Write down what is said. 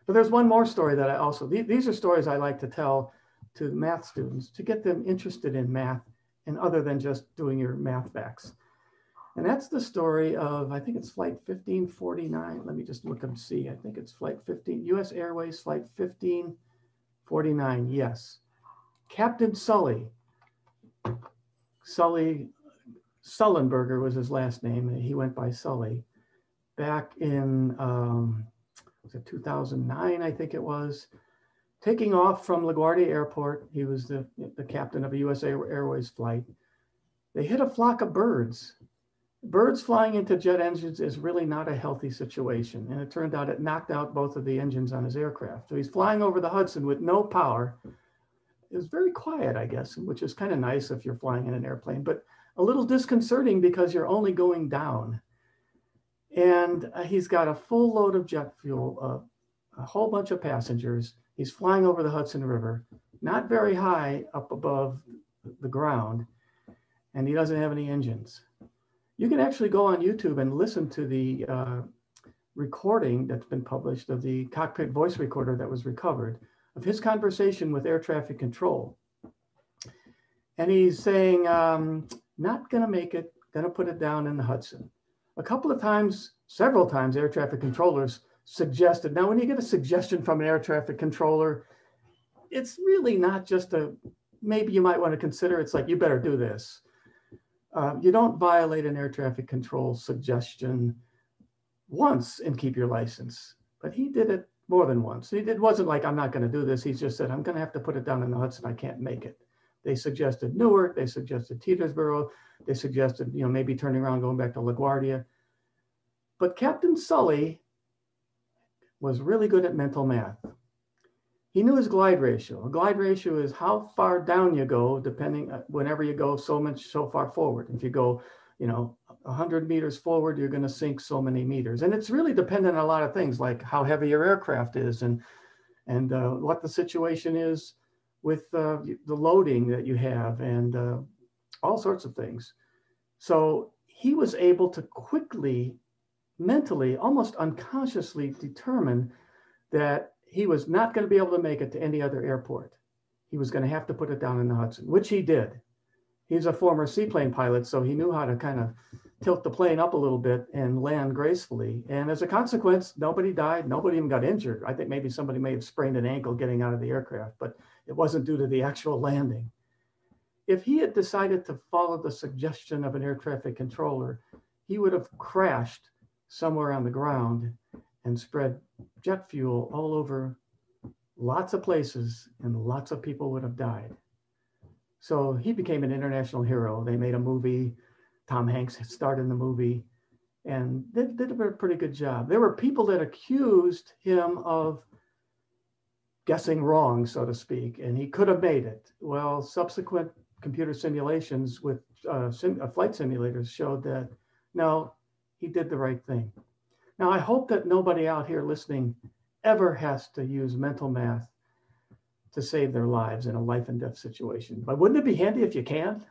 But there's one more story that I also, these are stories I like to tell to math students to get them interested in math and other than just doing your math facts. And that's the story of, I think it's flight 1549. Let me just look and see. I think it's flight 15, US Airways flight 1549. Yes. Captain Sullenberger was his last name. He went by Sully back in, was it 2009, I think it was, taking off from LaGuardia Airport. He was the captain of a US Airways flight. They hit a flock of birds. Birds flying into jet engines is really not a healthy situation. And it turned out it knocked out both of the engines on his aircraft. So he's flying over the Hudson with no power. It was very quiet, I guess, which is kind of nice if you're flying in an airplane, but a little disconcerting because you're only going down. And he's got a full load of jet fuel, a whole bunch of passengers. He's flying over the Hudson River, not very high up above the ground, and he doesn't have any engines. You can actually go on YouTube and listen to the recording that's been published of the cockpit voice recorder that was recovered of his conversation with air traffic control. And he's saying, not gonna make it, gonna put it down in the Hudson. A couple of times, several times, air traffic controllers suggested. Now, when you get a suggestion from an air traffic controller, it's really not just maybe you might want to consider, it's like, you better do this. You don't violate an air traffic control suggestion once and keep your license, but he did it more than once. It wasn't like, I'm not going to do this. He just said, I'm going to have to put it down in the Hudson. I can't make it. They suggested Newark. They suggested Tetersboro. They suggested, maybe turning around, going back to LaGuardia. But Captain Sully was really good at mental math. He knew his glide ratio. A glide ratio is how far down you go, depending, whenever you go so far forward. If you go, 100 meters forward, you're going to sink so many meters. And it's really dependent on a lot of things, like how heavy your aircraft is and what the situation is with the loading that you have and all sorts of things. So he was able to quickly, mentally, almost unconsciously determine that he was not going to be able to make it to any other airport. He was going to have to put it down in the Hudson, which he did. He's a former seaplane pilot, so he knew how to kind of tilt the plane up a little bit and land gracefully. And as a consequence, nobody died. Nobody even got injured. I think maybe somebody may have sprained an ankle getting out of the aircraft, but it wasn't due to the actual landing. If he had decided to follow the suggestion of an air traffic controller, he would have crashed somewhere on the ground and spread jet fuel all over lots of places, and lots of people would have died. So he became an international hero. They made a movie. Tom Hanks starred in the movie, and they did a pretty good job. There were people that accused him of guessing wrong, so to speak, and he could have made it. Well, subsequent computer simulations with flight simulators showed that, no, he did the right thing. Now, I hope that nobody out here listening ever has to use mental math to save their lives in a life and death situation. But wouldn't it be handy if you can?